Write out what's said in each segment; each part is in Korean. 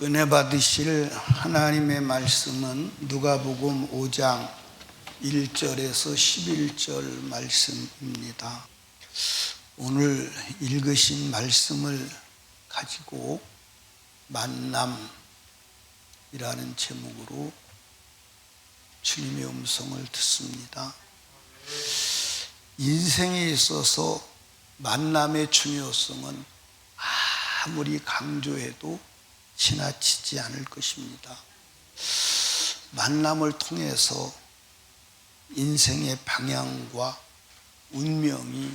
은혜 받으실 하나님의 말씀은 누가복음 5장 1절에서 11절 말씀입니다. 오늘 읽으신 말씀을 가지고 만남이라는 제목으로 주님의 음성을 듣습니다. 인생에 있어서 만남의 중요성은 아무리 강조해도 지나치지 않을 것입니다. 만남을 통해서 인생의 방향과 운명이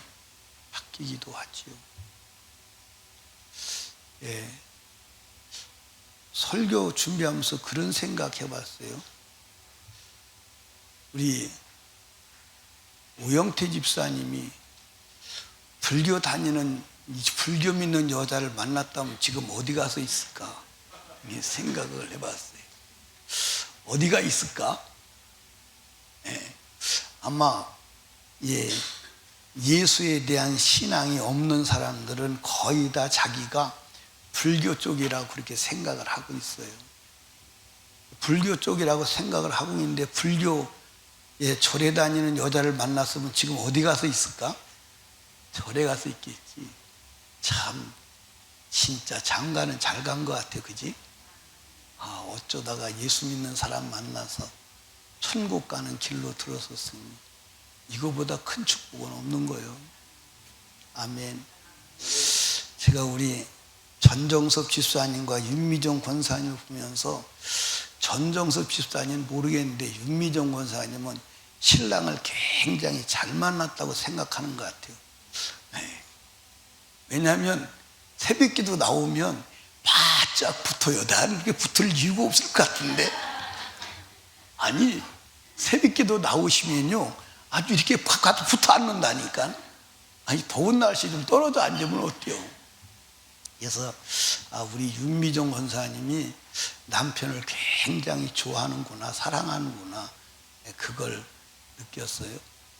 바뀌기도 하지요. 설교 준비하면서 그런 생각 해봤어요. 우리 오영태 집사님이 불교 믿는 여자를 만났다면 지금 어디 가서 있을까? 생각을 해봤어요. 어디가 있을까? 아마 예수에 대한 신앙이 없는 사람들은 거의 다 자기가 불교 쪽이라고 그렇게 생각을 하고 있어요. 불교 쪽이라고 생각을 하고 있는데 불교에 절에 다니는 여자를 만났으면 지금 어디 가서 있을까? 절에 가서 있겠지. 참 진짜 장가는 잘 간 것 같아, 그지? 어쩌다가 예수 믿는 사람 만나서 천국 가는 길로 들어섰으니 이거보다 큰 축복은 없는 거예요. 아멘. 제가 우리 전정섭 집사님과 윤미정 권사님을 보면서 전정섭 집사님은 모르겠는데 윤미정 권사님은 신랑을 굉장히 잘 만났다고 생각하는 것 같아요. 왜냐하면 새벽기도 나오면 바짝 붙어요. 나는 그렇게 붙을 이유가 없을 것 같은데. 아니, 새벽기도 나오시면요 아주 이렇게 가서 붙어 앉는다니까. 아니, 더운 날씨 좀 떨어져 앉으면 어때요? 그래서 우리 윤미정 권사님이 남편을 굉장히 좋아하는구나, 사랑하는구나, 그걸 느꼈어요.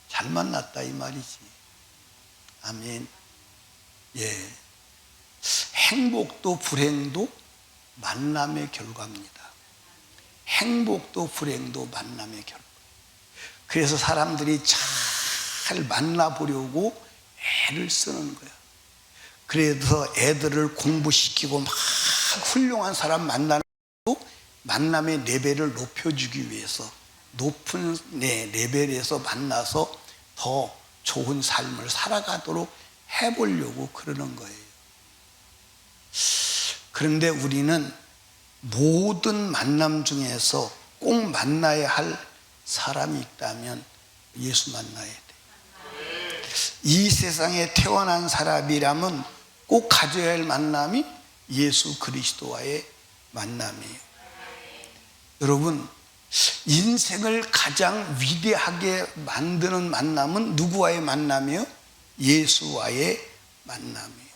잘 만났다 이 말이지. 아멘. 행복도 불행도 만남의 결과입니다. 행복도 불행도 만남의 결과. 그래서 사람들이 잘 만나보려고 애를 쓰는 거야. 그래서 애들을 공부시키고 막 훌륭한 사람 만나는 것도 만남의 레벨을 높여주기 위해서 높은 레벨에서 만나서 더 좋은 삶을 살아가도록 해보려고 그러는 거예요. 그런데 우리는 모든 만남 중에서 꼭 만나야 할 사람이 있다면 예수 만나야 돼. 이 세상에 태어난 사람이라면 꼭 가져야 할 만남이 예수 그리스도와의 만남이에요. 여러분, 인생을 가장 위대하게 만드는 만남은 누구와의 만남이에요? 예수와의 만남이에요.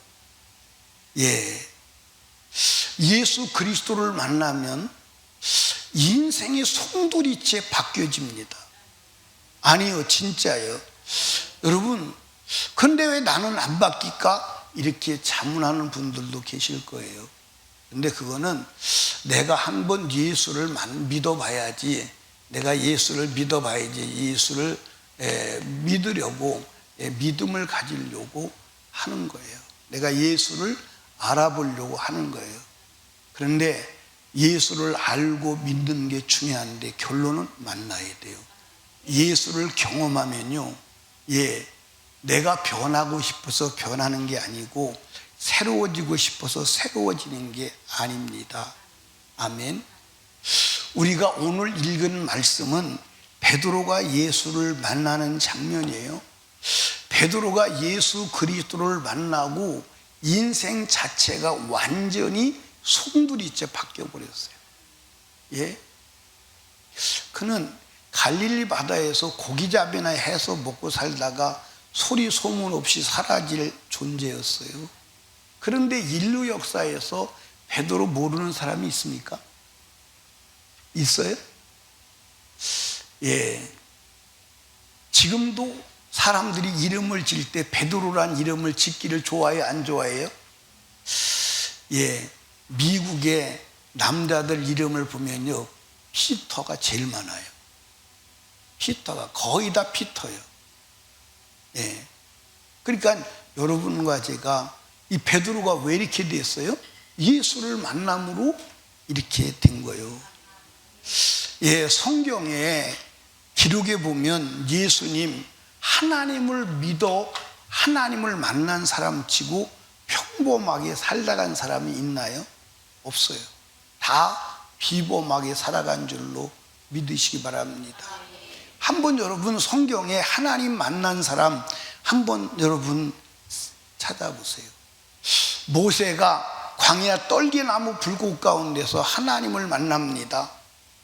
예수 그리스도를 만나면 인생이 송두리째 바뀌어집니다. 아니요, 진짜요. 여러분, 근데 왜 나는 안 바뀔까? 이렇게 자문하는 분들도 계실 거예요. 근데 그거는 내가 한번 예수를 믿어봐야지, 내가 예수를 믿어봐야지, 예수를 믿으려고, 믿음을 가지려고 하는 거예요. 내가 예수를 알아보려고 하는 거예요. 그런데 예수를 알고 믿는 게 중요한데 결론은 만나야 돼요. 예수를 경험하면요, 내가 변하고 싶어서 변하는 게 아니고 새로워지고 싶어서 새로워지는 게 아닙니다. 아멘. 우리가 오늘 읽은 말씀은 베드로가 예수를 만나는 장면이에요. 베드로가 예수 그리스도를 만나고 인생 자체가 완전히 송두리째 바뀌어버렸어요. 그는 갈릴리 바다에서 고기잡이나 해서 먹고 살다가 소리 소문 없이 사라질 존재였어요. 그런데 인류 역사에서 베드로 모르는 사람이 있습니까? 있어요? 지금도 사람들이 이름을 지을 때 베드로란 이름을 짓기를 좋아해요, 안 좋아해요? 미국의 남자들 이름을 보면요, 피터가 제일 많아요. 피터가 거의 다 피터예요. 예. 그러니까 여러분과 제가 이 베드로가 왜 이렇게 됐어요? 예수를 만남으로 이렇게 된 거예요. 예, 성경에 기록에 보면 예수님 하나님을 믿어 하나님을 만난 사람 치고 평범하게 살아간 사람이 있나요? 없어요. 다 비범하게 살아간 줄로 믿으시기 바랍니다. 한번 여러분 성경에 하나님 만난 사람 한번 여러분 찾아보세요. 모세가 광야 떨기나무 불꽃 가운데서 하나님을 만납니다.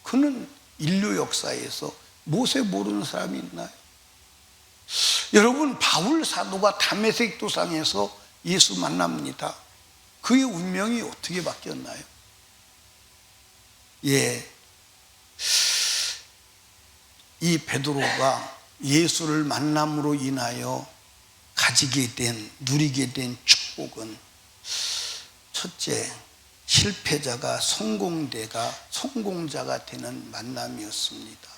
그는 인류 역사에서 모세 모르는 사람이 있나요? 여러분 바울 사도가 다메섹 도상에서 예수 만납니다. 그의 운명이 어떻게 바뀌었나요? 예, 이 베드로가 예수를 만남으로 인하여 가지게 된, 누리게 된 축복은 첫째, 실패자가 성공자가 되는 만남이었습니다.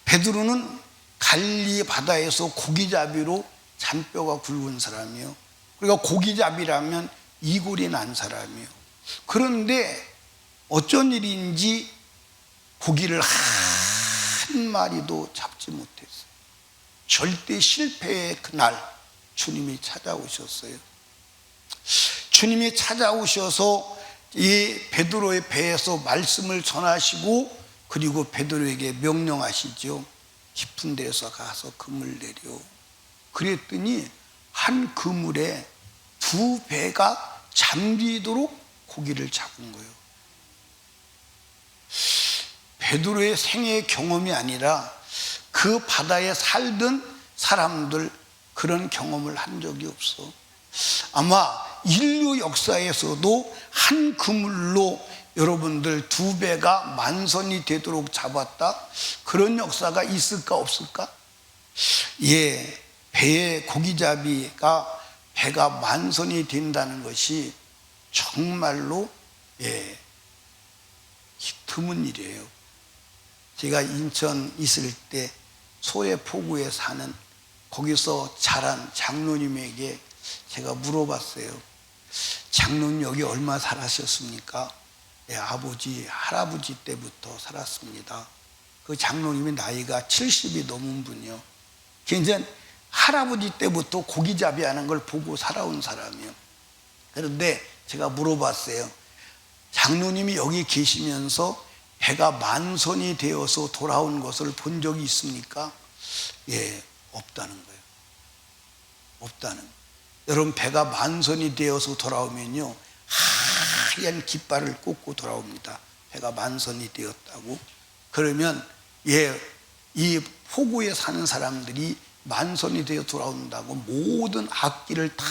베드로는 갈릴리 바다에서 고기잡이로 잔뼈가 굵은 사람이요. 그러니까 고기잡이라면 이골이 난 사람이요. 그런데 어쩐 일인지 고기를 한 마리도 잡지 못했어요. 절대 실패의 그날 주님이 찾아오셨어요. 주님이 찾아오셔서 이 베드로의 배에서 말씀을 전하시고 그리고 베드로에게 명령하시죠. 깊은 데서 가서 그물 내려. 그랬더니 한 그물에 두 배가 잠기도록 고기를 잡은 거예요. 베드로의 생애 경험이 아니라 그 바다에 살던 사람들 그런 경험을 한 적이 없어. 아마 인류 역사에서도 한 그물로 여러분들 두 배가 만선이 되도록 잡았다? 그런 역사가 있을까 없을까? 예, 배의 고기잡이가 배가 만선이 된다는 것이 정말로 예, 드문 일이에요. 제가 인천 있을 때 소래포구에 사는 거기서 자란 장로님에게 제가 물어봤어요. 장로님 여기 얼마 살았셨습니까? 예, 아버지, 할아버지 때부터 살았습니다. 그 장로님의 나이가 70이 넘은 분이요. 굉장히 할아버지 때부터 고기잡이 하는 걸 보고 살아온 사람이요. 그런데 제가 물어봤어요. 장로님이 여기 계시면서 배가 만선이 되어서 돌아온 것을 본 적이 있습니까? 예, 없다는 거예요. 없다는 거예요. 여러분 배가 만선이 되어서 돌아오면요 하얀 깃발을 꽂고 돌아옵니다. 배가 만선이 되었다고. 그러면 예, 이 포구에 사는 사람들이 만선이 되어 돌아온다고 모든 악기를 다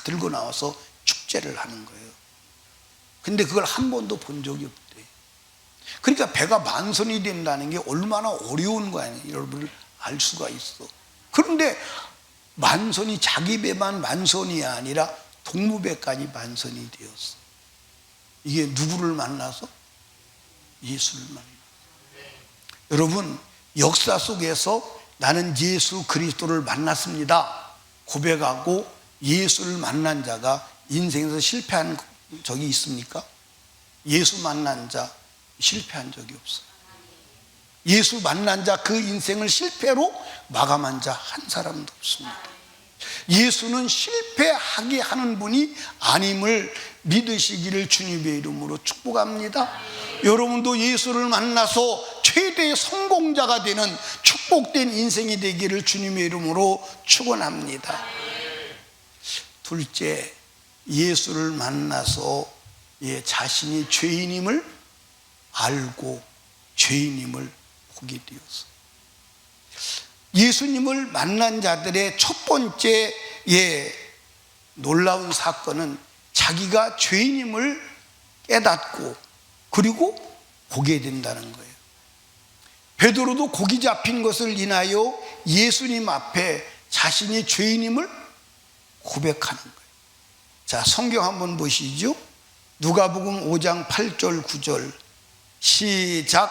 들고 나와서 축제를 하는 거예요. 근데 그걸 한 번도 본 적이 없대요. 그러니까 배가 만선이 된다는 게 얼마나 어려운 거 아니에요. 여러분을 알 수가 있어. 그런데 만선이 자기 배만 만선이 아니라 동무배까지 만선이 되었어. 이게 누구를 만나서? 예수를 만나서. 여러분 역사 속에서 나는 예수 그리스도를 만났습니다 고백하고 예수를 만난 자가 인생에서 실패한 적이 있습니까? 예수 만난 자 실패한 적이 없어요. 예수 만난 자 그 인생을 실패로 마감한 자 한 사람도 없습니다. 예수는 실패하게 하는 분이 아님을 믿으시기를 주님의 이름으로 축복합니다. 여러분도 예수를 만나서 최대의 성공자가 되는 축복된 인생이 되기를 주님의 이름으로 축원합니다. 둘째, 예수를 만나서 자신이 죄인임을 알고 죄인임을 보게 되었어. 예수님을 만난 자들의 첫 번째 놀라운 사건은 자기가 죄인임을 깨닫고 그리고 보게 된다는 거예요. 베드로도 고기 잡힌 것을 인하여 예수님 앞에 자신이 죄인임을 고백하는 거예요. 자, 성경 한번 보시죠. 누가복음 5장 8절 9절 시작.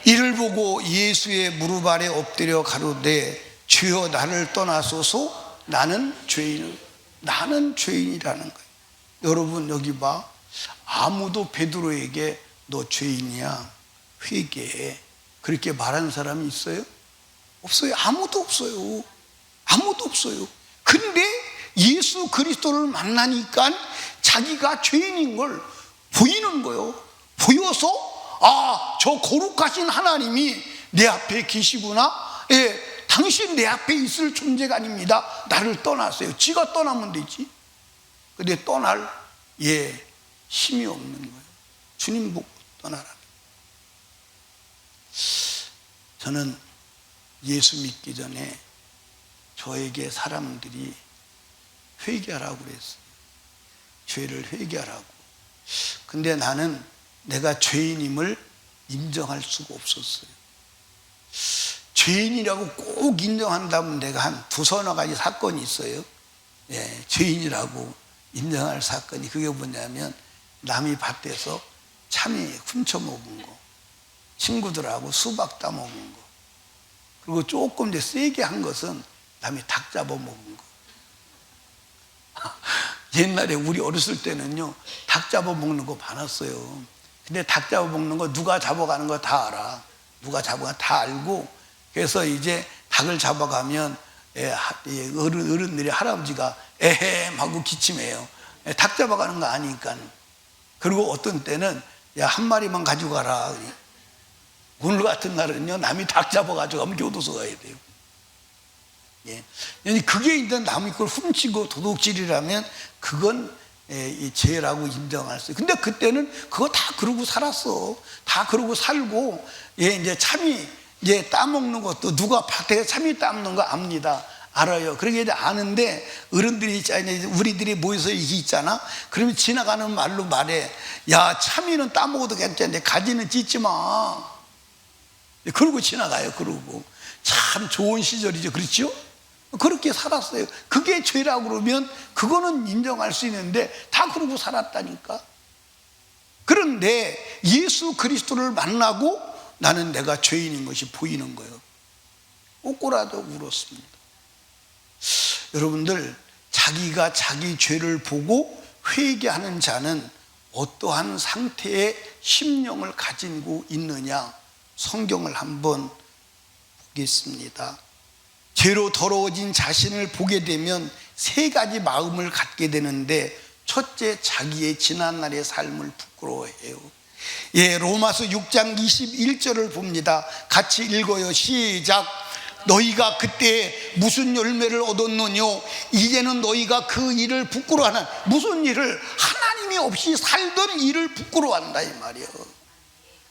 이를 보고 예수의 무릎 아래 엎드려 가로되 주여 나를 떠나소서 나는 죄인이라는 거예요. 여러분 여기 봐. 아무도 베드로에게 너 죄인이야 회개해 그렇게 말하는 사람이 있어요? 없어요. 아무도 없어요. 아무도 없어요. 근데 예수 그리스도를 만나니까 자기가 죄인인 걸 보이는 거예요. 보여서 저 거룩하신 하나님이 내 앞에 계시구나. 예, 당신 내 앞에 있을 존재가 아닙니다. 나를 떠나세요. 지가 떠나면 되지. 근데 떠날 힘이 없는 거예요. 주님 보고 떠나라. 저는 예수 믿기 전에 저에게 사람들이 회개하라고 그랬어요. 죄를 회개하라고. 근데 나는 내가 죄인임을 인정할 수가 없었어요. 죄인이라고 꼭 인정한다면 내가 한 두서너 가지 사건이 있어요. 예, 죄인이라고 인정할 사건이 그게 뭐냐면 남이 밭에서 참외 훔쳐 먹은 거, 친구들하고 수박 따 먹은 거, 그리고 조금 이제 세게 한 것은 남이 닭 잡아 먹은 거. 옛날에 우리 어렸을 때는요 닭 잡아 먹는 거 많았어요. 근데 닭 잡아 먹는 거 누가 잡아가는 거 다 알아. 누가 잡아가 다 알고, 그래서 이제 닭을 잡아가면 어른들이 할아버지가 에헴 하고 기침해요. 닭 잡아가는 거 아니까. 그리고 어떤 때는 야 한 마리만 가지고 가라. 오늘 같은 날은요 남이 닭 잡아가지고 가면 교도소 가야 돼요. 예. 그게 이제 남의 걸 훔치고 도둑질이라면 그건 죄라고 인정할 수 있어요. 근데 그때는 그거 다 그러고 살았어. 다 그러고 살고, 이제 참이 따먹는 것도 누가 밭에 참이 따먹는 거 압니다. 알아요. 그러게 이제 아는데 어른들이 우리들이 모여서 이게 있잖아. 그러면 지나가는 말로 말해. 야 참이는 따먹어도 괜찮은데 가지는 찢지 마. 그러고 지나가요. 그러고 참 좋은 시절이죠. 그렇죠? 그렇게 살았어요. 그게 죄라고 그러면 그거는 인정할 수 있는데 다 그러고 살았다니까. 그런데 예수 그리스도를 만나고 나는 내가 죄인인 것이 보이는 거예요. 꼬꼬라도 울었습니다. 여러분들 자기가 자기 죄를 보고 회개하는 자는 어떠한 상태의 심령을 가지고 있느냐, 성경을 한번 보겠습니다. 죄로 더러워진 자신을 보게 되면 세 가지 마음을 갖게 되는데, 첫째, 자기의 지난날의 삶을 부끄러워해요. 로마서 6장 21절을 봅니다. 같이 읽어요. 시작. 너희가 그때 무슨 열매를 얻었느뇨? 이제는 너희가 그 일을 부끄러워하는, 무슨 일을? 하나님이 없이 살던 일을 부끄러워한다 이 말이에요.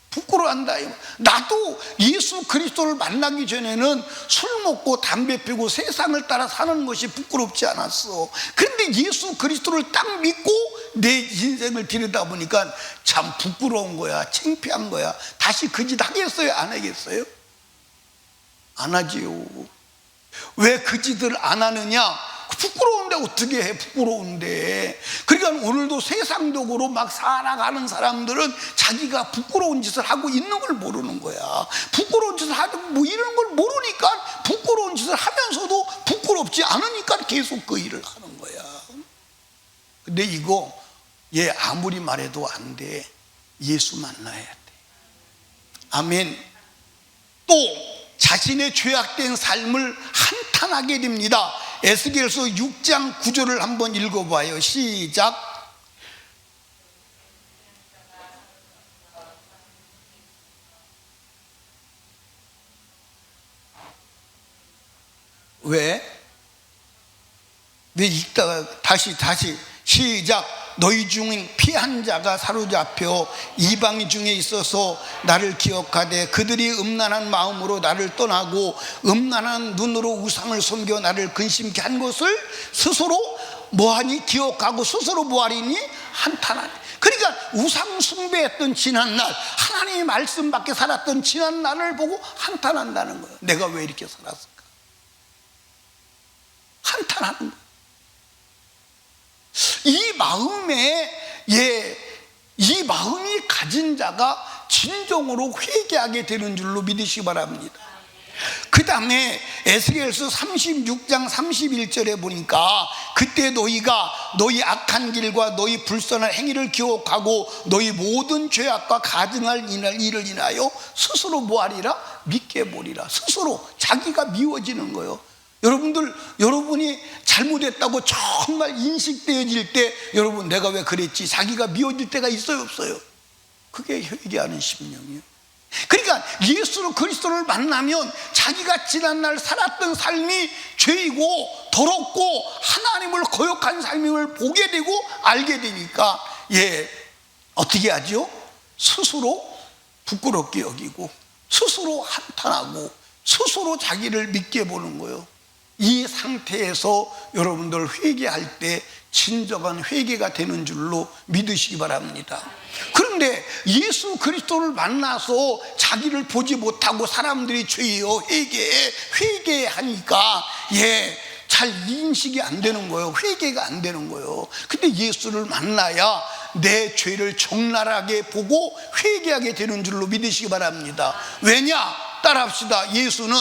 부끄러워한다. 나도 예수 그리스도를 만나기 전에는 술 먹고 담배 피우고 세상을 따라 사는 것이 부끄럽지 않았어. 그런데 예수 그리스도를 딱 믿고 내 인생을 들여다보니까 참 부끄러운 거야. 창피한 거야. 다시 그 짓 하겠어요? 안 하겠어요? 안 하지요. 왜 그 짓을 안 하느냐? 부끄러운데 어떻게 해? 부끄러운데. 그러니까 오늘도 세상적으로 막 살아가는 사람들은 자기가 부끄러운 짓을 하고 있는 걸 모르는 거야. 부끄러운 짓을 하고 뭐 이런 걸 모르니까 부끄러운 짓을 하면서도 부끄럽지 않으니까 계속 그 일을 하는 거야. 근데 이거 아무리 말해도 안 돼. 예수 만나야 돼. 아멘. 또 자신의 죄악된 삶을 한탄하게 됩니다. 에스겔서 6장 9절을 한번 읽어봐요. 시작. 왜 읽다가 다시 시작. 너희 중인 피한 자가 사로잡혀 이방 중에 있어서 나를 기억하되 그들이 음란한 마음으로 나를 떠나고 음란한 눈으로 우상을 섬겨 나를 근심케 한 것을 스스로 뭐하니? 기억하고 스스로 뭐하리니? 한탄하니. 그러니까 우상 숭배했던 지난날, 하나님의 말씀 밖에 살았던 지난날을 보고 한탄한다는 거예요. 내가 왜 이렇게 살았을까? 한탄하는 거예요. 이 마음이 가진 자가 진정으로 회개하게 되는 줄로 믿으시기 바랍니다. 그 다음에 에스겔서 36장 31절에 보니까 그때 너희가 너희 악한 길과 너희 불선한 행위를 기억하고 너희 모든 죄악과 가증할 일을 인하여 스스로 뭐하리라? 믿게 보리라. 스스로 자기가 미워지는 거예요. 여러분이 잘못했다고 정말 인식되어질 때 여러분 내가 왜 그랬지? 자기가 미워질 때가 있어요, 없어요? 그게 회개하는 심령이에요. 그러니까 예수 그리스도를 만나면 자기가 지난날 살았던 삶이 죄이고 더럽고 하나님을 거역한 삶임을 보게 되고 알게 되니까 어떻게 하죠? 스스로 부끄럽게 여기고 스스로 한탄하고 스스로 자기를 믿게 보는 거예요. 이 상태에서 여러분들 회개할 때 진정한 회개가 되는 줄로 믿으시기 바랍니다. 그런데 예수 그리스도를 만나서 자기를 보지 못하고 사람들이 죄요 회개하니까 잘 인식이 안 되는 거예요. 회개가 안 되는 거예요. 근데 예수를 만나야 내 죄를 적나라하게 보고 회개하게 되는 줄로 믿으시기 바랍니다. 왜냐? 따라합시다. 예수는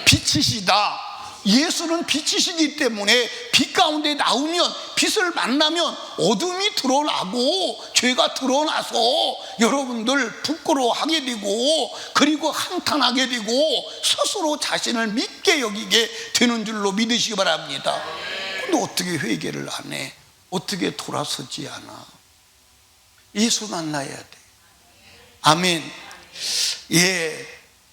빛이시다. 예수는 빛이시기 때문에 빛 가운데 나오면, 빛을 만나면 어둠이 드러나고 죄가 드러나서 여러분들 부끄러워하게 되고 그리고 한탄하게 되고 스스로 자신을 믿게 여기게 되는 줄로 믿으시기 바랍니다. 근데 어떻게 회개를 안 해? 어떻게 돌아서지 않아? 예수 만나야 돼. 아멘.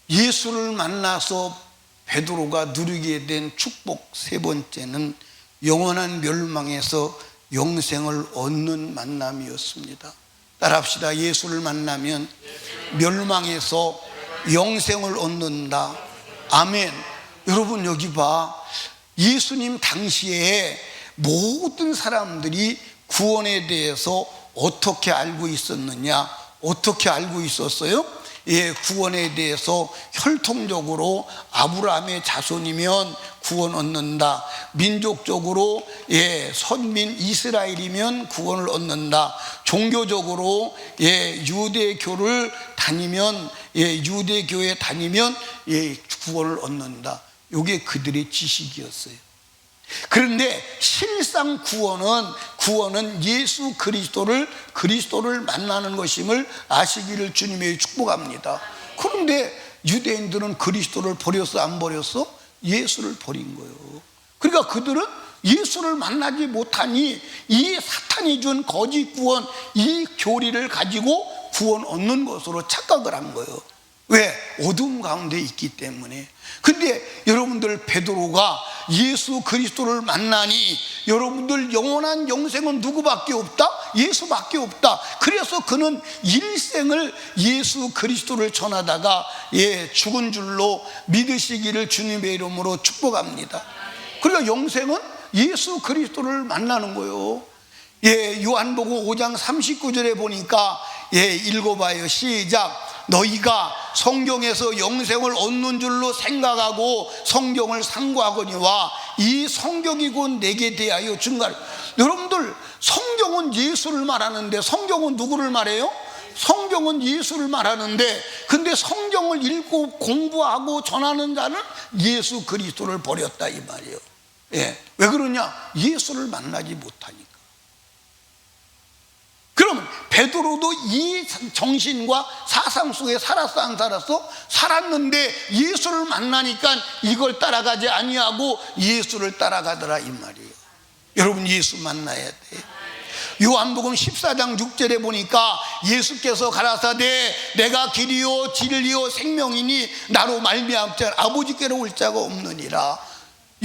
예수를 만나서 베드로가 누리게 된 축복 세 번째는 영원한 멸망에서 영생을 얻는 만남이었습니다. 따라합시다. 예수를 만나면 멸망에서 영생을 얻는다. 아멘. 여러분 여기 봐. 예수님 당시에 모든 사람들이 구원에 대해서 어떻게 알고 있었느냐? 어떻게 알고 있었어요? 구원에 대해서 혈통적으로 아브라함의 자손이면 구원 얻는다. 민족적으로 선민 이스라엘이면 구원을 얻는다. 종교적으로 유대교를 다니면 유대교에 다니면 구원을 얻는다. 이게 그들의 지식이었어요. 그런데 실상 구원은 예수 그리스도를 만나는 것임을 아시기를 주님의 축복합니다. 그런데 유대인들은 그리스도를 버렸어, 안 버렸어? 예수를 버린 거예요. 그러니까 그들은 예수를 만나지 못하니 이 사탄이 준 거짓 구원, 이 교리를 가지고 구원 얻는 것으로 착각을 한 거예요. 왜? 어둠 가운데 있기 때문에. 근데 여러분들 베드로가 예수 그리스도를 만나니 여러분들 영원한 영생은 누구밖에 없다? 예수밖에 없다. 그래서 그는 일생을 예수 그리스도를 전하다가 죽은 줄로 믿으시기를 주님의 이름으로 축복합니다. 그러니까 영생은 예수 그리스도를 만나는 거예요. 요한복음 5장 39절에 보니까 읽어봐요. 시작. 너희가 성경에서 영생을 얻는 줄로 생각하고 성경을 상고하거니와 이 성경이 곧 내게 대하여 증가를. 여러분들 성경은 예수를 말하는데 성경은 누구를 말해요? 성경은 예수를 말하는데 근데 성경을 읽고 공부하고 전하는 자는 예수 그리스도를 버렸다 이 말이에요. 왜 그러냐? 예수를 만나지 못하니까. 그러면 베드로도 이 정신과 사상 속에 살았어, 안 살았어? 살았는데 예수를 만나니까 이걸 따라가지 아니하고 예수를 따라가더라 이 말이에요. 여러분 예수 만나야 돼. 요한복음 14장 6절에 보니까 예수께서 가라사대 내가 길이요 진리요 생명이니 나로 말미암지 아버지께로 올 자가 없느니라.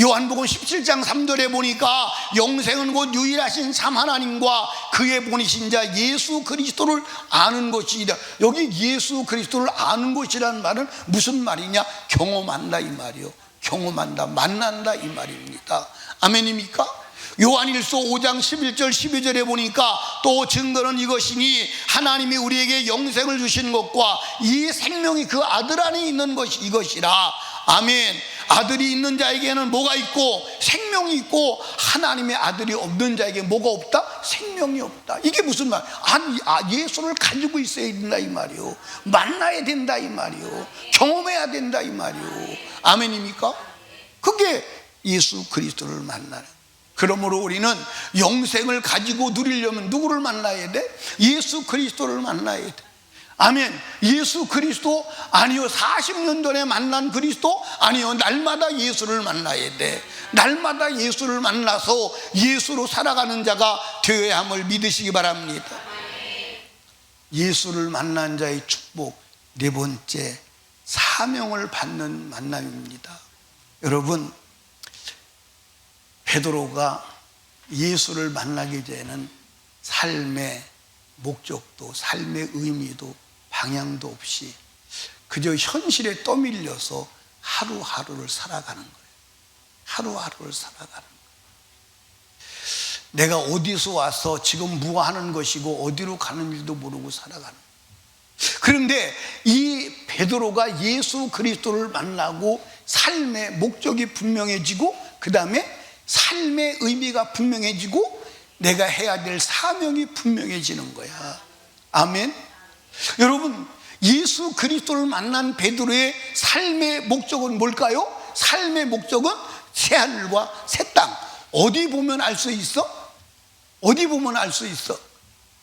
요한복음 17장 3절에 보니까 영생은 곧 유일하신 참 하나님과 그의 보내신 자 예수 그리스도를 아는 것이다. 여기 예수 그리스도를 아는 것이라는 말은 무슨 말이냐? 경험한다 이 말이요. 경험한다, 만난다 이 말입니다. 아멘입니까? 요한일서 5장 11절 12절에 보니까 또 증거는 이것이니 하나님이 우리에게 영생을 주신 것과 이 생명이 그 아들 안에 있는 것이 이것이라. 아멘. 아들이 있는 자에게는 뭐가 있고 생명이 있고 하나님의 아들이 없는 자에게 뭐가 없다? 생명이 없다. 이게 무슨 말? 아니, 예수를 가지고 있어야 된다 이 말이요. 만나야 된다 이 말이요. 경험해야 된다 이 말이요. 아멘입니까? 그게 예수 그리스도를 만나는. 그러므로 우리는 영생을 가지고 누리려면 누구를 만나야 돼? 예수 그리스도를 만나야 돼. 아멘. 예수 그리스도 아니요 40년 전에 만난 그리스도 아니요 날마다 예수를 만나야 돼. 날마다 예수를 만나서 예수로 살아가는 자가 되어야 함을 믿으시기 바랍니다. 예수를 만난 자의 축복, 네 번째, 사명을 받는 만남입니다. 여러분, 베드로가 예수를 만나기 전에는 삶의 목적도 삶의 의미도 방향도 없이 그저 현실에 떠밀려서 하루하루를 살아가는 거예요. 하루하루를 살아가는 거예요. 내가 어디서 와서 지금 뭐 하는 것이고 어디로 가는지도 모르고 살아가는 거예요. 그런데 이 베드로가 예수 그리스도를 만나고 삶의 목적이 분명해지고 그 다음에 삶의 의미가 분명해지고 내가 해야 될 사명이 분명해지는 거야. 아멘. 여러분, 예수 그리스도를 만난 베드로의 삶의 목적은 뭘까요? 삶의 목적은 새하늘과 새 땅. 어디 보면 알 수 있어? 어디 보면 알 수 있어?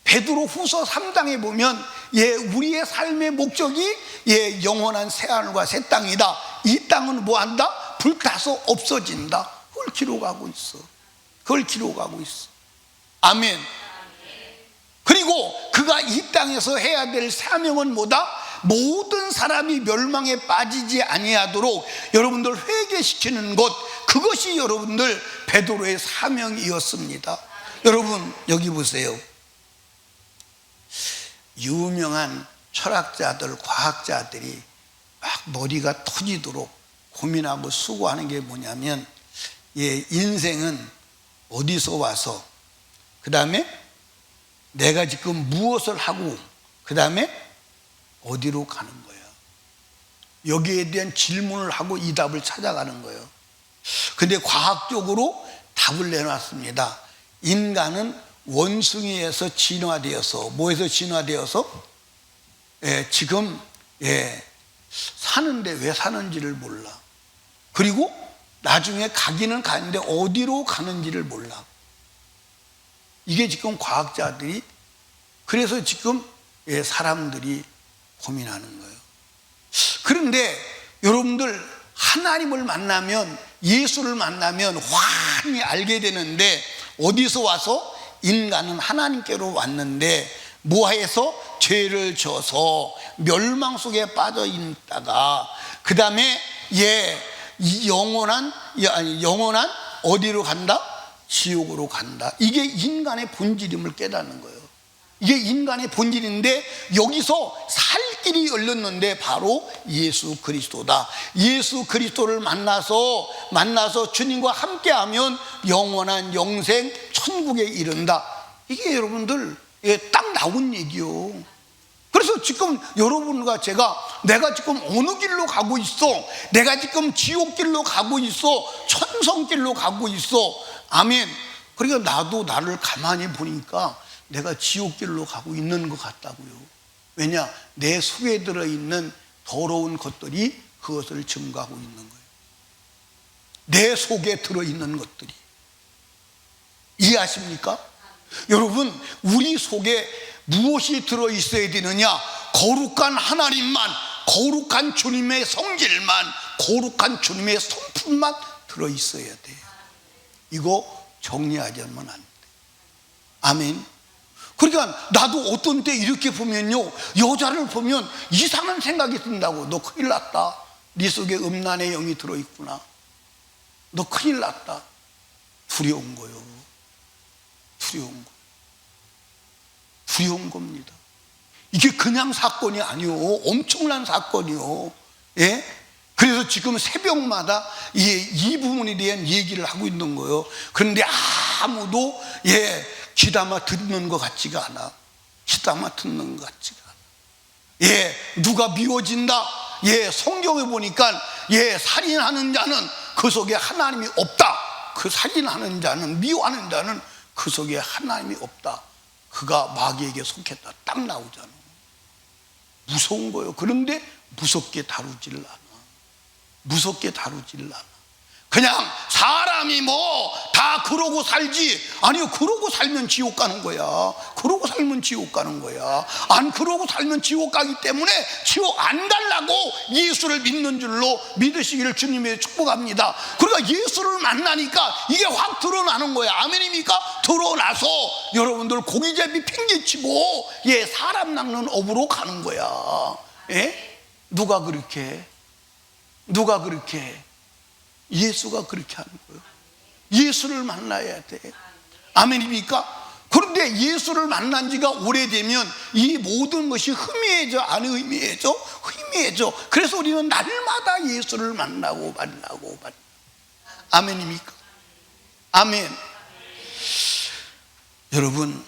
베드로 후서 3장에 보면 우리의 삶의 목적이 영원한 새하늘과 새 땅이다. 이 땅은 뭐한다? 불타서 없어진다. 그걸 기록하고 있어. 그걸 기록하고 있어. 아멘. 그리고 그가 이 땅에서 해야 될 사명은 뭐다? 모든 사람이 멸망에 빠지지 아니하도록 여러분들 회개시키는 것, 그것이 여러분들 베드로의 사명이었습니다. 여러분 여기 보세요. 유명한 철학자들, 과학자들이 막 머리가 터지도록 고민하고 수고하는 게 뭐냐면 인생은 어디서 와서 그 다음에 내가 지금 무엇을 하고 그 다음에 어디로 가는 거예요. 여기에 대한 질문을 하고 이 답을 찾아가는 거예요. 근데 과학적으로 답을 내놨습니다. 인간은 원숭이에서 진화되어서 뭐에서 진화되어서 지금 사는데 왜 사는지를 몰라. 그리고 나중에 가기는 가는데 어디로 가는지를 몰라. 이게 지금 과학자들이, 그래서 지금 사람들이 고민하는 거예요. 그런데 여러분들 하나님을 만나면, 예수를 만나면 환히 알게 되는데, 어디서 와서? 인간은 하나님께로 왔는데 뭐해서? 죄를 져서 멸망 속에 빠져 있다가 그 다음에 영원한 어디로 간다? 지옥으로 간다. 이게 인간의 본질임을 깨닫는 거예요. 이게 인간의 본질인데 여기서 살 길이 열렸는데 바로 예수 그리스도다. 예수 그리스도를 만나서 주님과 함께하면 영원한 영생 천국에 이른다. 이게 여러분들 딱 나온 얘기요. 그래서 지금 여러분과 내가 지금 어느 길로 가고 있어? 내가 지금 지옥길로 가고 있어? 천성길로 가고 있어? 아멘. 그러니까 나도 나를 가만히 보니까 내가 지옥길로 가고 있는 것 같다고요. 왜냐? 내 속에 들어있는 더러운 것들이 그것을 증거하고 있는 거예요. 내 속에 들어있는 것들이. 이해하십니까? 여러분, 우리 속에 무엇이 들어있어야 되느냐? 거룩한 하나님만, 거룩한 주님의 성질만, 거룩한 주님의 성품만 들어있어야 돼. 이거 정리하지 않으면 안 돼. 아멘. 그러니까 나도 어떤 때 이렇게 보면요, 여자를 보면 이상한 생각이 든다고. 너 큰일 났다. 네 속에 음란의 영이 들어있구나. 너 큰일 났다. 두려운 거요. 두려운 거. 두려운 겁니다. 이게 그냥 사건이 아니요. 엄청난 사건이요. 그래서 지금 새벽마다 이 부분에 대한 얘기를 하고 있는 거예요. 그런데 아무도 귀담아 듣는 것 같지가 않아. 귀담아 듣는 것 같지가 않아. 누가 미워진다. 성경에 보니까 살인하는 자는 그 속에 하나님이 없다. 그 살인하는 자는, 미워하는 자는 그 속에 하나님이 없다. 그가 마귀에게 속했다. 딱 나오잖아. 무서운 거예요. 그런데 무섭게 다루질 않아. 무섭게 다루질 않아. 그냥 사람이 다 그러고 살지. 아니요, 그러고 살면 지옥 가는 거야. 그러고 살면 지옥 가는 거야. 안 그러고 살면 지옥 가기 때문에 지옥 안 가려고 예수를 믿는 줄로 믿으시기를 주님의 축복합니다. 그러니까 예수를 만나니까 이게 확 드러나는 거야. 아멘입니까? 드러나서 여러분들 고기잡이 팽개치고 사람 낚는 업으로 가는 거야. 누가 그렇게 예수가 그렇게 하는 거예요. 예수를 만나야 돼. 아멘입니까? 그런데 예수를 만난 지가 오래되면 이 모든 것이 희미해져. 안 희미해져? 희미해져. 그래서 우리는 날마다 예수를 만나고. 아멘입니까? 아멘. 여러분,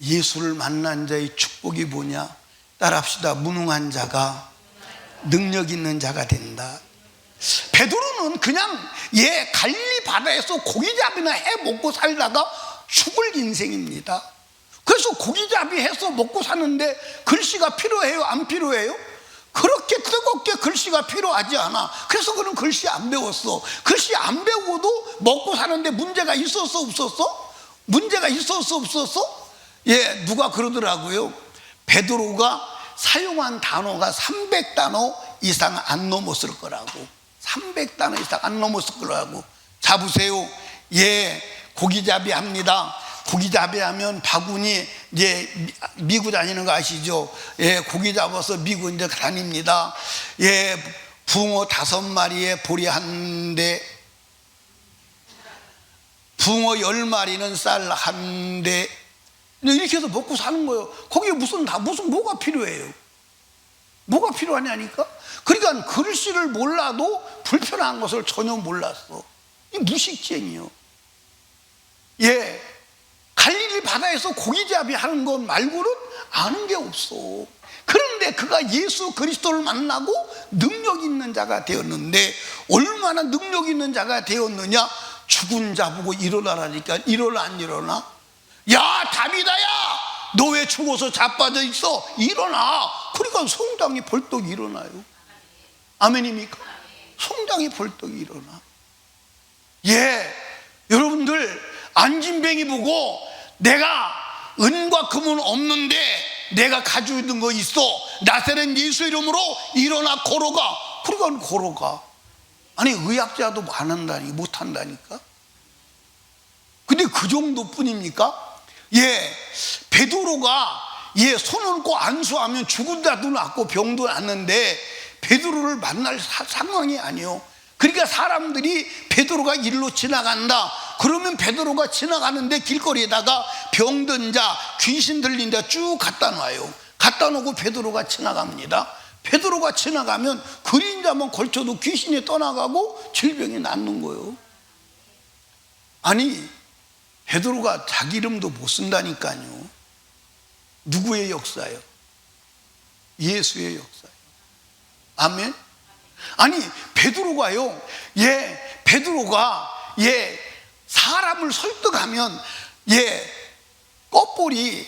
예수를 만난 자의 축복이 뭐냐? 따라합시다. 무능한 자가 능력 있는 자가 된다. 베드로는 그냥 갈릴리 바다에서 고기잡이나 해 먹고 살다가 죽을 인생입니다. 그래서 고기잡이 해서 먹고 사는데 글씨가 필요해요? 안 필요해요? 그렇게 뜨겁게 글씨가 필요하지 않아. 그래서 그는 글씨 안 배웠어. 글씨 안 배우고도 먹고 사는데 문제가 있었어, 없었어? 문제가 있었어, 없었어? 누가 그러더라고요. 베드로가 사용한 단어가 300단어 이상 안 넘었을 거라고. 300단어 이상 안 넘었을 거라고. 자, 보세요. 고기잡이 합니다. 고기잡이 하면 바구니 미고 다니는 거 아시죠? 고기 잡아서 미고 이제 다닙니다. 붕어 5마리에 보리 1대, 붕어 10마리는 쌀 1대, 이렇게 해서 먹고 사는 거예요. 거기에 뭐가 필요해요? 뭐가 필요하냐니까? 그러니까 글씨를 몰라도 불편한 것을 전혀 몰랐어. 이 무식쟁이요. 갈릴리 바다에서 고기잡이 하는 것 말고는 아는 게 없어. 그런데 그가 예수 그리스도를 만나고 능력 있는 자가 되었는데, 얼마나 능력 있는 자가 되었느냐? 죽은 자 보고 일어나라니까. 일어나, 안 일어나? 야, 다비다야, 너 왜 죽어서 자빠져 있어? 일어나. 그러니까 성당이 벌떡 일어나요. 아멘입니까? 성당이 벌떡 일어나. 여러분들 안진뱅이 보고 내가 은과 금은 없는데 내가 가지고 있는 거 있어. 나사렛 예수 이름으로 일어나 걸어가. 그러니까 걸어가. 아니, 의학자도 못한다니까. 근데 그 정도뿐입니까? 베드로가 손 얹고 안수하면 죽은 자도 낫고 병도 낫는데 베드로를 만날 상황이 아니에요. 그러니까 사람들이 베드로가 일로 지나간다 그러면 베드로가 지나가는데 길거리에다가 병든 자, 귀신 들린 자 쭉 갖다 놔요. 갖다 놓고 베드로가 지나갑니다. 베드로가 지나가면 그림자만 걸쳐도 귀신이 떠나가고 질병이 낫는 거예요. 아니, 베드로가 자기 이름도 못 쓴다니까요. 누구의 역사예요? 예수의 역사예요. 아멘. 아니, 베드로가요, 베드로가 사람을 설득하면 껍볼이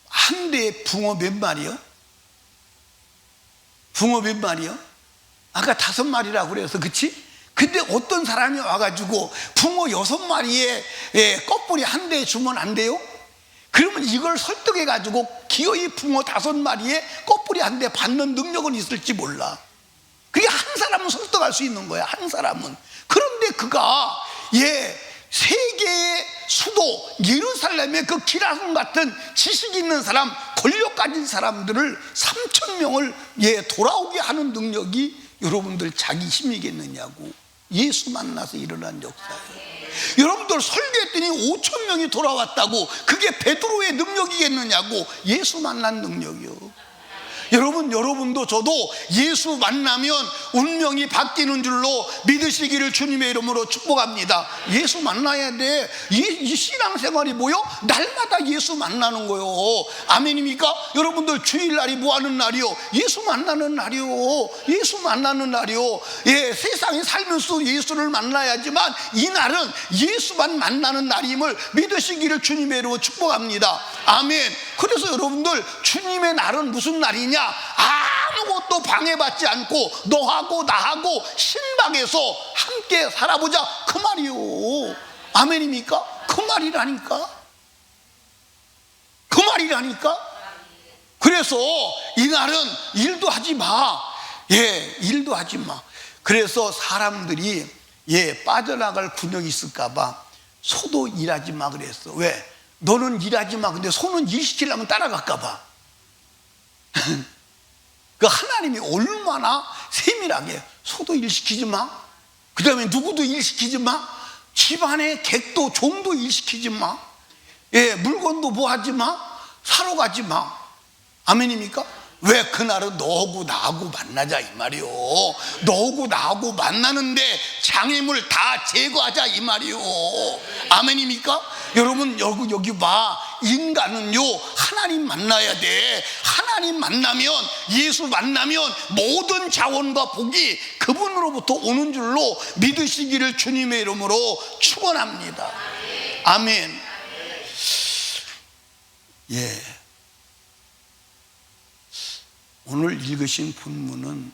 한 대에 붕어 몇 마리요? 붕어 몇 마리요? 아까 5마리라고 그래서, 그치? 근데 어떤 사람이 와가지고 붕어 6마리에 껍볼이 한 대에 주면 안 돼요? 그러면 이걸 설득해가지고 기어이 붕어 5마리에 껍볼이 한 대 받는 능력은 있을지 몰라. 그게 한 사람은 설득할 수 있는 거야, 한 사람은. 그런데 그가 세계의 수도 예루살렘에 그 기라성 같은 지식 있는 사람, 권력 가진 사람들을 3,000명을 돌아오게 하는 능력이 여러분들 자기 힘이겠느냐고. 예수 만나서 일어난 역사예요. 여러분들 설교했더니 5,000명이 돌아왔다고. 그게 베드로의 능력이겠느냐고. 예수 만난 능력이요. 여러분도 저도 예수 만나면 운명이 바뀌는 줄로 믿으시기를 주님의 이름으로 축복합니다. 예수 만나야 돼. 이 신앙생활이 뭐요? 날마다 예수 만나는 거요. 아멘입니까? 여러분들 주일날이 뭐 하는 날이요? 예수 만나는 날이요. 예수 만나는 날이요. 예, 세상에 살면서 예수를 만나야지만 이 날은 예수만 만나는 날임을 믿으시기를 주님의 이름으로 축복합니다. 아멘. 그래서 여러분들 주님의 날은 무슨 날이냐? 아무것도 방해받지 않고 너하고 나하고 신방에서 함께 살아보자, 그 말이요. 아멘입니까? 그 말이라니까. 그 말이라니까. 그래서 이날은 일도 하지 마. 예, 일도 하지 마. 그래서 사람들이 빠져나갈 군역이 있을까봐 소도 일하지 마 그랬어. 왜? 너는 일하지 마. 근데 소는 일 시키려면 따라갈까봐. 그 하나님이 얼마나 세밀하게, 소도 일 시키지 마. 그 다음에 누구도 일 시키지 마. 집안의 객도 종도 일 시키지 마. 예, 물건도 뭐 하지 마. 사러 가지 마. 아멘입니까? 왜? 그날은 너하고 나하고 만나자 이 말이요. 너하고 나하고 만나는데 장애물 다 제거하자 이 말이요. 아멘입니까? 여러분 여기 봐. 인간은요 하나님 만나야 돼. 하나님 만나면, 예수 만나면 모든 자원과 복이 그분으로부터 오는 줄로 믿으시기를 주님의 이름으로 축원합니다. 아멘. 예. 오늘 읽으신 본문은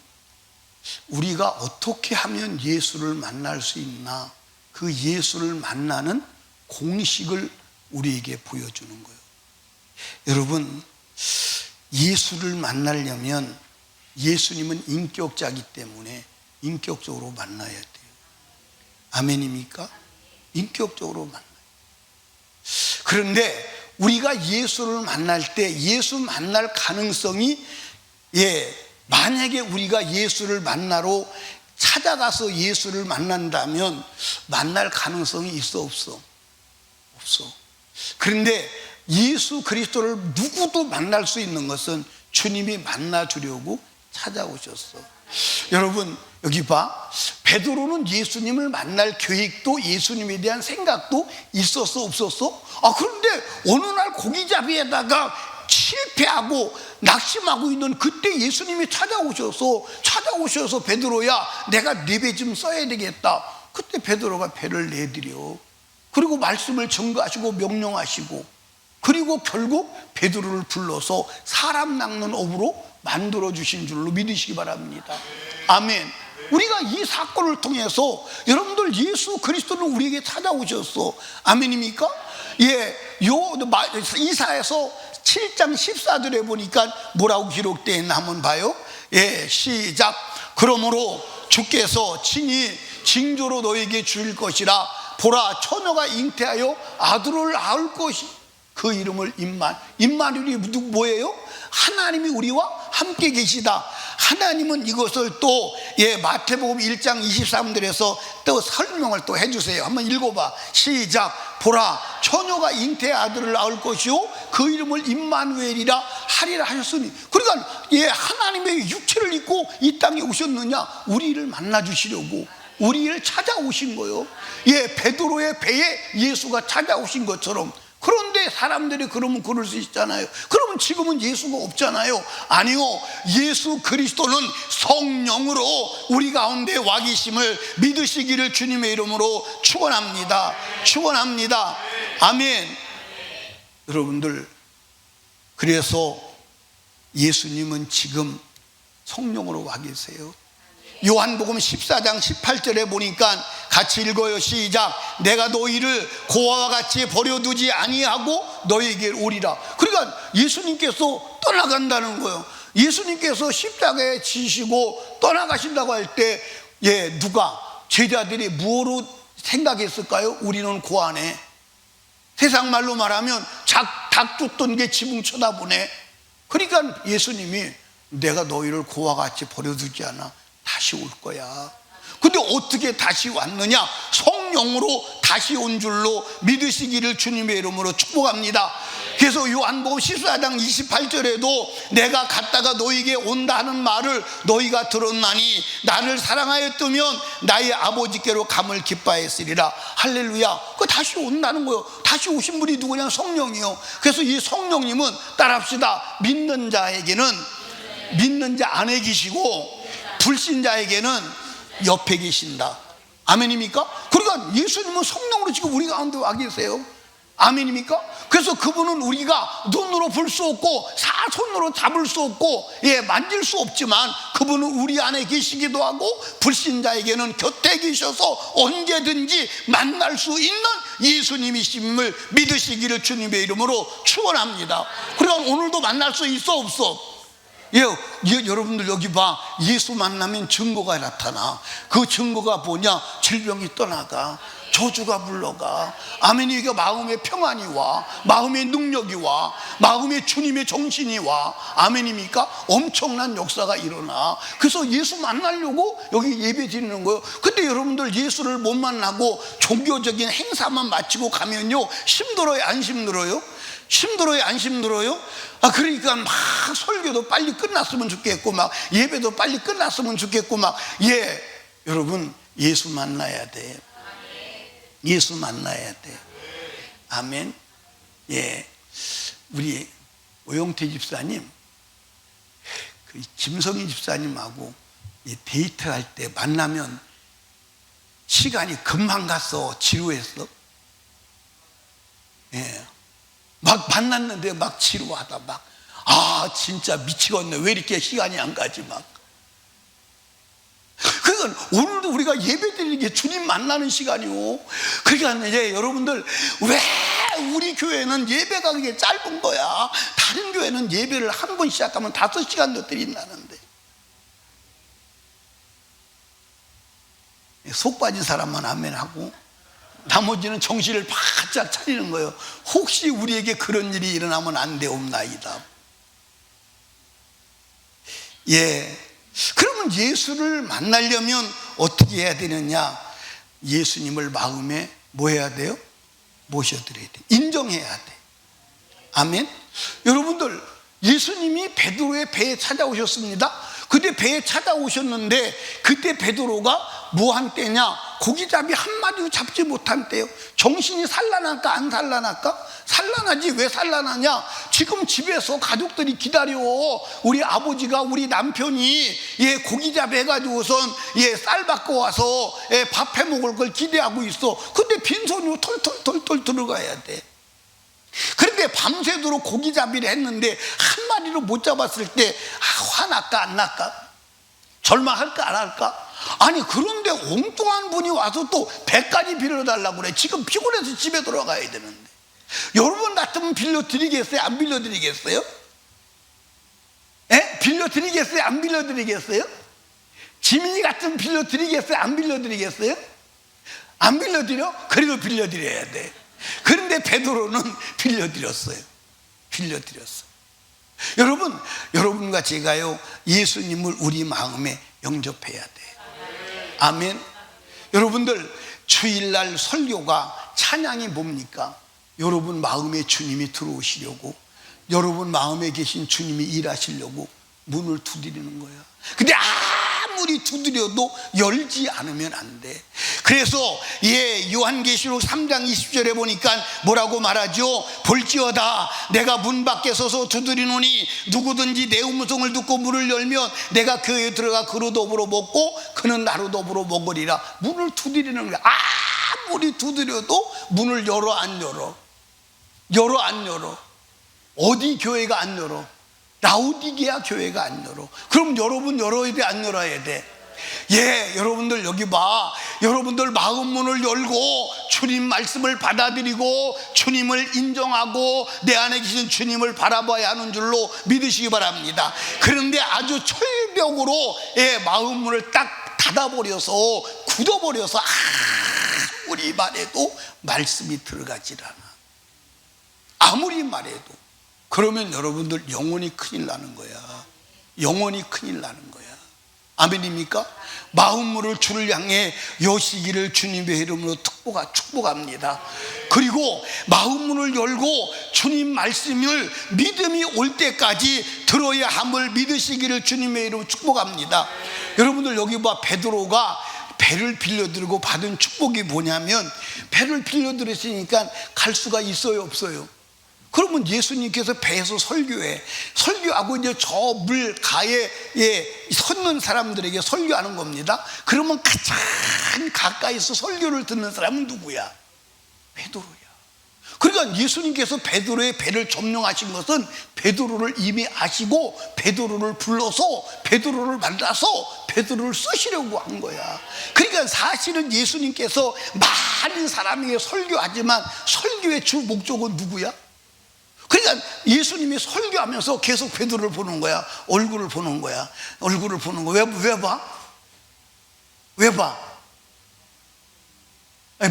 우리가 어떻게 하면 예수를 만날 수 있나, 그 예수를 만나는 공식을 우리에게 보여주는 거예요. 여러분, 예수를 만나려면 예수님은 인격자이기 때문에 인격적으로 만나야 돼요. 아멘입니까? 인격적으로 만나요. 그런데 우리가 예수를 만날 때 예수 만날 가능성이, 만약에 우리가 예수를 만나러 찾아가서 예수를 만난다면 만날 가능성이 있어 없어? 없어. 그런데 예수 그리스도를 누구도 만날 수 있는 것은 주님이 만나주려고 찾아오셨어. 여러분 여기 봐. 베드로는 예수님을 만날 계획도 예수님에 대한 생각도 있었어 없었어? 그런데 어느 날 고기잡이에다가 실패하고 낙심하고 있는 그때 예수님이 찾아오셔서 베드로야 내가 네 배 좀 써야 되겠다. 그때 베드로가 배를 내드려. 그리고 말씀을 증거하시고 명령하시고, 그리고 결국 베드로를 불러서 사람 낚는 업으로 만들어주신 줄로 믿으시기 바랍니다. 아멘. 우리가 이 사건을 통해서 여러분들 예수 그리스도는 우리에게 찾아오셨어. 아멘입니까? 이사야서 7장 14절에 보니까 뭐라고 기록되어 있나 한번 봐요. 시작. 그러므로 주께서 친히 징조로 너에게 주실 것이라. 보라, 처녀가 잉태하여 아들을 낳을 것이, 그 이름을 임마누엘이 뭐예요? 하나님이 우리와 함께 계시다. 하나님은 이것을 또 마태복음 1장 23절에서 또 설명을 또 해주세요. 한번 읽어봐. 시작. 보라, 처녀가 잉태의 아들을 낳을 것이요 그 이름을 임마누엘이라 하리라 하셨으니. 그러니까 하나님의 육체를 입고 이 땅에 오셨느냐? 우리를 만나주시려고, 우리를 찾아오신 거예요. 베드로의 배에 예수가 찾아오신 것처럼. 그런데 사람들이 그러면 그럴 수 있잖아요. 그러면 지금은 예수가 없잖아요. 아니요, 예수 그리스도는 성령으로 우리 가운데 와 계심을 믿으시기를 주님의 이름으로 축원합니다. 축원합니다. 아멘. 여러분들, 그래서 예수님은 지금 성령으로 와 계세요. 요한복음 14장 18절에 보니까 같이 읽어요. 시작. 내가 너희를 고아와 같이 버려두지 아니하고 너희에게 오리라. 그러니까 예수님께서 떠나간다는 거예요. 예수님께서 십자가에 지시고 떠나가신다고 할 때 누가, 제자들이 무엇으로 생각했을까요? 우리는 고아네. 세상 말로 말하면 닭 쫓던 게 지붕 쳐다보네. 그러니까 예수님이 내가 너희를 고아와 같이 버려두지 않아. 다시 올 거야. 근데 어떻게 다시 왔느냐? 성령으로 다시 온 줄로 믿으시기를 주님의 이름으로 축복합니다. 그래서 요한복음 14장 28절에도 내가 갔다가 너희에게 온다 하는 말을 너희가 들었나니 나를 사랑하였다면 나의 아버지께로 감을 기뻐했으리라. 할렐루야. 그 다시 온다는 거예요. 다시 오신 분이 누구냐? 성령이요. 그래서 이 성령님은 따라합시다. 믿는 자 안에 계시고 불신자에게는 옆에 계신다. 아멘입니까? 그러니까 예수님은 성령으로 지금 우리 가운데 와 계세요. 아멘입니까? 그래서 그분은 우리가 눈으로 볼 수 없고 손으로 잡을 수 없고 만질 수 없지만 그분은 우리 안에 계시기도 하고 불신자에게는 곁에 계셔서 언제든지 만날 수 있는 예수님이심을 믿으시기를 주님의 이름으로 축원합니다. 그러니까 오늘도 만날 수 있어 없어? 여러분들 여기 봐. 예수 만나면 증거가 나타나. 그 증거가 뭐냐? 질병이 떠나가, 저주가 물러가, 아멘. 이게 마음의 평안이 와, 마음의 능력이 와, 마음의 주님의 정신이 와. 아멘입니까? 엄청난 역사가 일어나. 그래서 예수 만나려고 여기 예배 드리는 거예요. 근데 여러분들 예수를 못 만나고 종교적인 행사만 마치고 가면요, 힘들어요 안 힘들어요? 힘들어요 안 힘들어요? 그러니까 막 설교도 빨리 끝났으면 좋겠고 막 예배도 빨리 끝났으면 좋겠고 막. 여러분 예수 만나야 돼. 예수 만나야 돼. 아멘. 우리 오영태 집사님, 그 김성희 집사님하고 데이트할 때 만나면 시간이 금방 갔어. 지루했어. 막 만났는데 막 지루하다. 막 진짜 미치겠네. 왜 이렇게 시간이 안 가지? 막. 그러니까 오늘도 우리가 예배 드리는 게 주님 만나는 시간이요. 그러니까 이제 여러분들, 왜 우리 교회는 예배가 그게 짧은 거야? 다른 교회는 예배를 한 번 시작하면 5시간도 드린다는데. 속 빠진 사람만 아멘하고 나머지는 정신을 바짝 차리는 거예요. 혹시 우리에게 그런 일이 일어나면 안 되옵나이다. 그러면 예수를 만나려면 어떻게 해야 되느냐? 예수님을 마음에 뭐 해야 돼요? 모셔드려야 돼. 인정해야 돼. 아멘. 여러분들, 예수님이 베드로의 배에 찾아오셨습니다. 그때 배에 찾아오셨는데 그때 베드로가 뭐 한 때냐? 고기잡이 한 마디도 잡지 못한 때요. 정신이 산란할까 안 산란할까? 산란하지. 왜 산란하냐? 지금 집에서 가족들이 기다려. 우리 아버지가, 우리 남편이 고기잡이 해가지고선 쌀 받고 와서 밥 해 먹을 걸 기대하고 있어. 근데 빈손으로 털털털털 들어가야 돼. 그런데 밤새도록 고기잡이를 했는데 한 마리로 못 잡았을 때 화날까 안 날까? 절망할까 안 할까? 아니, 그런데 엉뚱한 분이 와서 또 배까지 빌려달라고 그래. 지금 피곤해서 집에 들어가야 되는데. 여러분 같으면 빌려드리겠어요? 안 빌려드리겠어요? 빌려드리겠어요? 안 빌려드리겠어요? 지민이 같으면 빌려드리겠어요? 안 빌려드리겠어요? 안 빌려드려? 그래도 빌려드려야 돼. 그런데 베드로는 빌려드렸어요. 여러분과 제가요, 예수님을 우리 마음에 영접해야 돼. 아멘. 여러분들, 주일날 설교가, 찬양이 뭡니까? 여러분 마음에 주님이 들어오시려고, 여러분 마음에 계신 주님이 일하시려고 문을 두드리는 거야. 근데 아무리 두드려도 열지 않으면 안 돼. 그래서 요한계시록 3장 20절에 보니까 뭐라고 말하죠? 볼지어다 내가 문 밖에 서서 두드리노니 누구든지 내 음성을 듣고 문을 열면 내가 그에 들어가 그로 더불어 먹고 그는 나로 더불어 먹으리라. 문을 두드리는 거야. 아무리 두드려도 문을 열어 안 열어? 열어 안 열어? 어디 교회가 안 열어? 라우디게아 교회가 안 열어. 그럼 여러분 열어야 돼 안 열어야 돼? 여러분들 여기 봐. 여러분들 마음 문을 열고 주님 말씀을 받아들이고 주님을 인정하고 내 안에 계신 주님을 바라봐야 하는 줄로 믿으시기 바랍니다. 그런데 아주 철벽으로 마음 문을 딱 닫아버려서 굳어버려서 아무리 말해도 말씀이 들어가질 않아. 아무리 말해도. 그러면 여러분들 영원히 큰일 나는 거야. 영원히 큰일 나는 거야. 아멘입니까? 마음으로 주를 향해 여시기를 주님의 이름으로 축복합니다. 그리고 마음문을 열고 주님 말씀을 믿음이 올 때까지 들어야 함을 믿으시기를 주님의 이름으로 축복합니다. 여러분들 여기 봐, 베드로가 배를 빌려들고 받은 축복이 뭐냐면, 배를 빌려들었으니까 갈 수가 있어요, 없어요? 그러면 예수님께서 배에서 설교하고 이제 저 물가에 섰는 사람들에게 설교하는 겁니다. 그러면 가장 가까이서 설교를 듣는 사람은 누구야? 베드로야. 그러니까 예수님께서 베드로의 배를 점령하신 것은 베드로를 이미 아시고 베드로를 불러서 베드로를 만나서 베드로를 쓰시려고 한 거야. 그러니까 사실은 예수님께서 많은 사람에게 설교하지만 설교의 주 목적은 누구야? 그러니까 예수님이 설교하면서 계속 베드로를 보는 거야. 얼굴을 보는 거야. 얼굴을 보는 거야. 왜 봐? 왜 봐?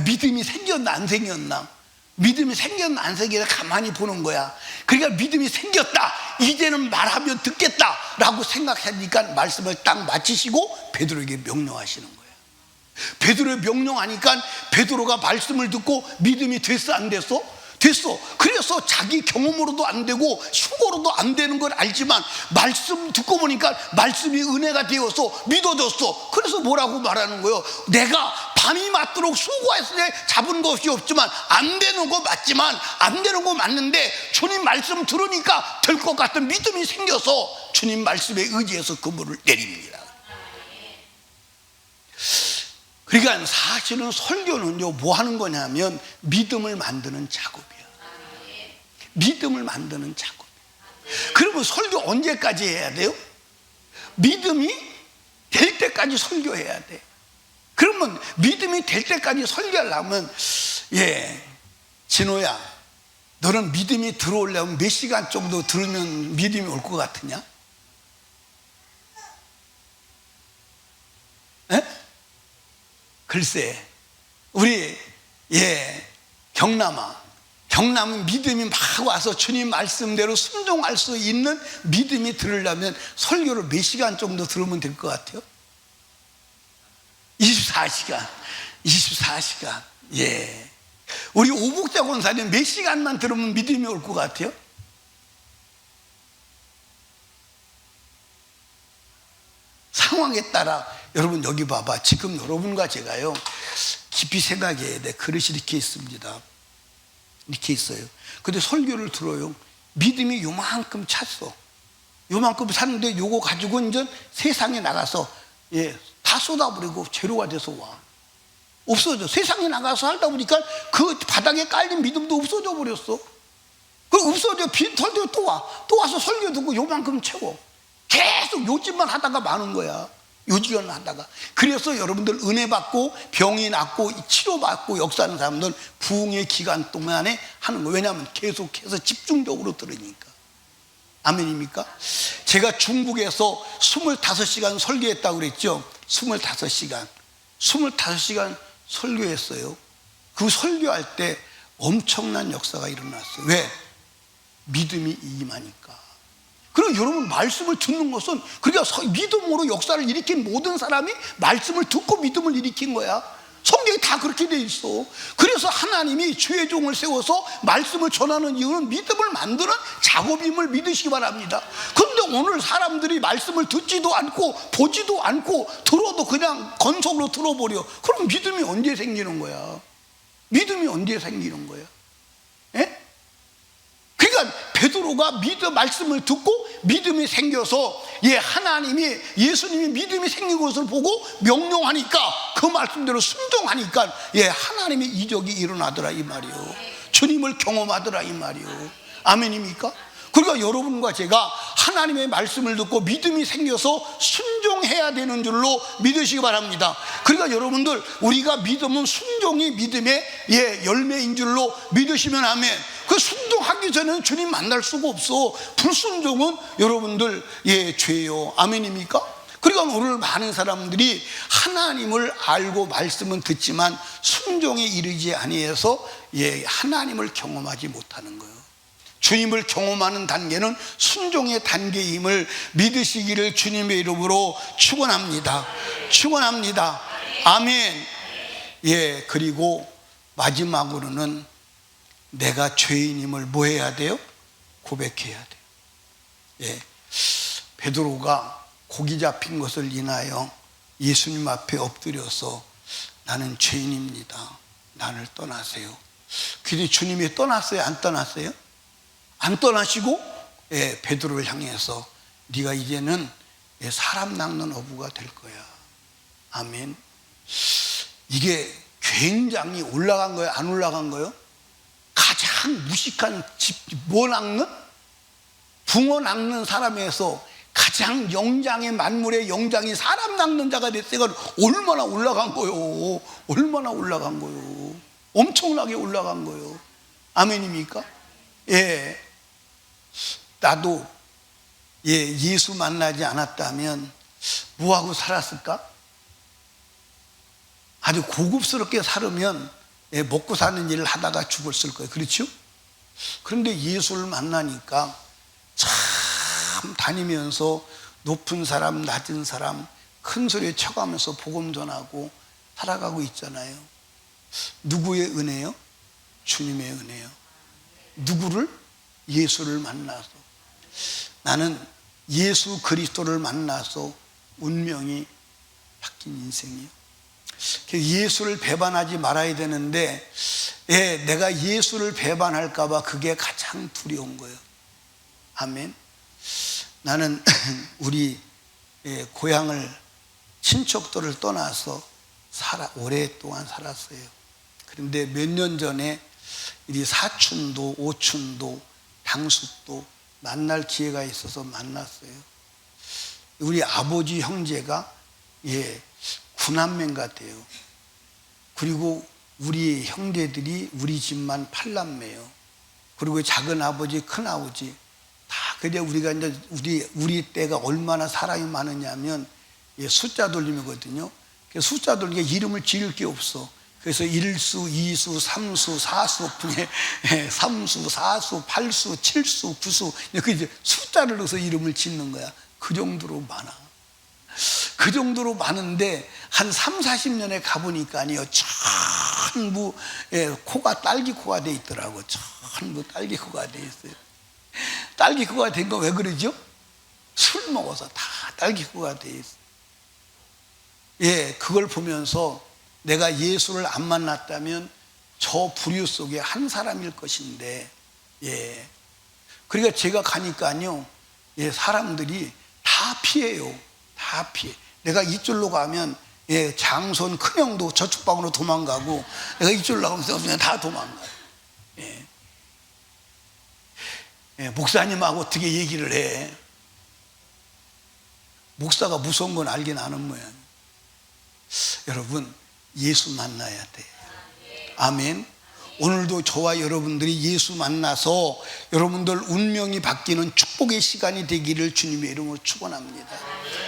믿음이 생겼나 안 생겼나? 믿음이 생겼나 안 생겼나 가만히 보는 거야. 그러니까 믿음이 생겼다, 이제는 말하면 듣겠다 라고 생각하니까 말씀을 딱 마치시고 베드로에게 명령하시는 거야. 베드로에 명령하니까 베드로가 말씀을 듣고 믿음이 됐어 안 됐어? 됐어. 그래서 자기 경험으로도 안 되고 수고로도 안 되는 걸 알지만 말씀 듣고 보니까 말씀이 은혜가 되어서 믿어졌어. 그래서 뭐라고 말하는 거예요? 내가 밤이 맞도록 수고했을 때 잡은 것이 없지만 안 되는 거 맞지만 안 되는 거 맞는데 주님 말씀 들으니까 될 것 같은 믿음이 생겨서 주님 말씀에 의지해서 그물을 내립니다. 그러니까 사실은 설교는요, 뭐 하는 거냐면 믿음을 만드는 작업이야. 믿음을 만드는 작업. 그러면 설교 언제까지 해야 돼요? 믿음이 될 때까지 설교해야 돼. 그러면 믿음이 될 때까지 설교하려면, 진호야, 너는 믿음이 들어오려면 몇 시간 정도 들으면 믿음이 올 것 같으냐? 에? 글쎄, 우리 경남은 믿음이 막 와서 주님 말씀대로 순종할 수 있는 믿음이 들으려면 설교를 몇 시간 정도 들으면 될 것 같아요? 24시간. 우리 오복자 권사님 몇 시간만 들으면 믿음이 올 것 같아요? 상황에 따라. 여러분 여기 봐봐. 지금 여러분과 제가요, 깊이 생각해야 돼. 그릇이 이렇게 있습니다. 이렇게 있어요. 근데 설교를 들어요. 믿음이 요만큼 찼어. 요만큼 찼는데 요거 가지고 이제 세상에 나가서 다 쏟아버리고 재료가 돼서 와. 없어져. 세상에 나가서 살다 보니까 그 바닥에 깔린 믿음도 없어져 버렸어. 그 없어져. 빈털도 또 와. 또 와서 설교 듣고 요만큼 채워. 계속 요짓만 하다가 마는 거야. 요지연을 하다가. 그래서 여러분들 은혜 받고 병이 낫고 치료받고 역사하는 사람들 부흥의 기간 동안에 하는 거예요. 왜냐하면 계속해서 집중적으로 들으니까. 아멘입니까? 제가 중국에서 25시간 설교했다고 그랬죠. 25시간 설교했어요. 그 설교할 때 엄청난 역사가 일어났어요. 왜? 믿음이 임하니까. 그리고 여러분, 말씀을 듣는 것은, 그러니까 믿음으로 역사를 일으킨 모든 사람이 말씀을 듣고 믿음을 일으킨 거야. 성경이 다 그렇게 돼 있어. 그래서 하나님이 주의 종을 세워서 말씀을 전하는 이유는 믿음을 만드는 작업임을 믿으시기 바랍니다. 그런데 오늘 사람들이 말씀을 듣지도 않고 보지도 않고 들어도 그냥 건성으로 들어버려. 그럼 믿음이 언제 생기는 거야? 믿음이 언제 생기는 거야? 그러니까 베드로가 말씀을 듣고 믿음이 생겨서 하나님이, 예수님이 믿음이 생긴 것을 보고 명령하니까 그 말씀대로 순종하니까 하나님의 이적이 일어나더라 이 말이요. 주님을 경험하더라 이 말이요. 아멘입니까? 그러니까 여러분과 제가 하나님의 말씀을 듣고 믿음이 생겨서 순종해야 되는 줄로 믿으시기 바랍니다. 그러니까 여러분들, 우리가 믿음은 순종이 믿음의 열매인 줄로 믿으시면 아멘. 그 순종하기 전에는 주님 만날 수가 없어. 불순종은 여러분들 죄요. 아멘입니까? 그러니까 오늘 많은 사람들이 하나님을 알고 말씀은 듣지만 순종에 이르지 아니해서 하나님을 경험하지 못하는 거예요. 주님을 경험하는 단계는 순종의 단계임을 믿으시기를 주님의 이름으로 축원합니다. 축원합니다. 아멘. 예, 그리고 마지막으로는 내가 죄인임을 뭐 해야 돼요? 고백해야 돼요. 예, 베드로가 고기 잡힌 것을 인하여 예수님 앞에 엎드려서 나는 죄인입니다. 나를 떠나세요. 근데 주님이 떠났어요? 안 떠났어요? 안 떠나시고 베드로를 향해서 네가 이제는 사람 낚는 어부가 될 거야. 아멘. 이게 굉장히 올라간 거예요? 안 올라간 거예요? 가장 무식한 뭐 낚는? 붕어 낚는 사람에서 가장 영장의 만물의 영장이 사람 낚는 자가 됐어요. 얼마나 올라간 거요? 얼마나 올라간 거요? 엄청나게 올라간 거요. 아멘입니까? 예. 나도 예수 만나지 않았다면 뭐하고 살았을까? 아주 고급스럽게 살으면 먹고 사는 일을 하다가 죽었을 거예요. 그렇죠? 그런데 예수를 만나니까 참 다니면서 높은 사람, 낮은 사람 큰 소리 쳐가면서 복음 전하고 살아가고 있잖아요. 누구의 은혜요? 주님의 은혜요. 누구를? 예수를 만나서. 나는 예수 그리스도를 만나서 운명이 바뀐 인생이에요. 예수를 배반하지 말아야 되는데 내가 예수를 배반할까 봐 그게 가장 두려운 거예요. 아멘. 나는 우리 고향을 친척들을 떠나서 오랫동안 살았어요. 그런데 몇 년 전에 이 사촌도 오촌도 당숙도 만날 기회가 있어서 만났어요. 우리 아버지 형제가 9남매 같아요. 그리고 우리 형제들이 우리 집만 8남매예요. 그리고 작은 아버지, 큰 아버지 다. 근데 우리가 이제 우리 때가 얼마나 사람이 많으냐면 숫자 돌림이거든요. 숫자 돌리니까 이름을 지을 게 없어. 그래서 1수, 2수, 3수, 4수 중에 3수, 4수, 8수, 7수, 9수 그 이제 숫자를 넣어서 이름을 짓는 거야. 그 정도로 많아. 그 정도로 많은데 한 3, 40년에 가보니까요 전부 코가 딸기 코가 돼 있더라고. 전부 딸기 코가 돼 있어요. 딸기 코가 된 거 왜 그러죠? 술 먹어서 다 딸기 코가 돼 있어요. 그걸 보면서 내가 예수를 안 만났다면 저 부류 속에 한 사람일 것인데, 그러니까 제가 가니까요, 사람들이 다 피해요. 다 피해. 내가 이쪽으로 가면, 장손 큰형도 저쪽 방으로 도망가고, 내가 이쪽으로 가면 다 도망가요. 목사님하고 어떻게 얘기를 해? 목사가 무서운 건 알긴 아는 모양. 여러분, 예수 만나야 돼. 아멘. 오늘도 저와 여러분들이 예수 만나서 여러분들 운명이 바뀌는 축복의 시간이 되기를 주님의 이름으로 축원합니다.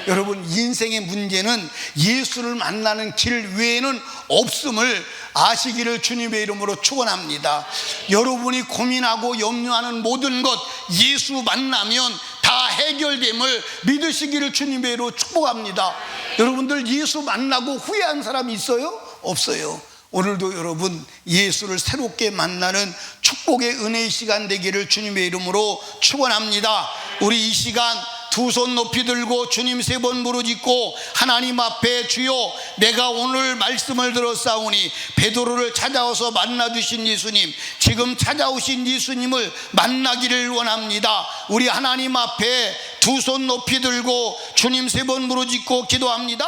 여러분, 인생의 문제는 예수를 만나는 길 외에는 없음을 아시기를 주님의 이름으로 축원합니다. 여러분이 고민하고 염려하는 모든 것 예수 만나면 다 해결됨을 믿으시기를 주님의 이름으로 축복합니다. 여러분들 예수 만나고 후회한 사람이 있어요? 없어요. 오늘도 여러분 예수를 새롭게 만나는 축복의 은혜의 시간 되기를 주님의 이름으로 축원합니다. 우리 이 시간 두 손 높이 들고 주님 3번 부르짖고 하나님 앞에 주여 내가 오늘 말씀을 들었사오니 베드로를 찾아와서 만나주신 예수님, 지금 찾아오신 예수님을 만나기를 원합니다. 우리 하나님 앞에 두 손 높이 들고 주님 3번 부르짖고 기도합니다.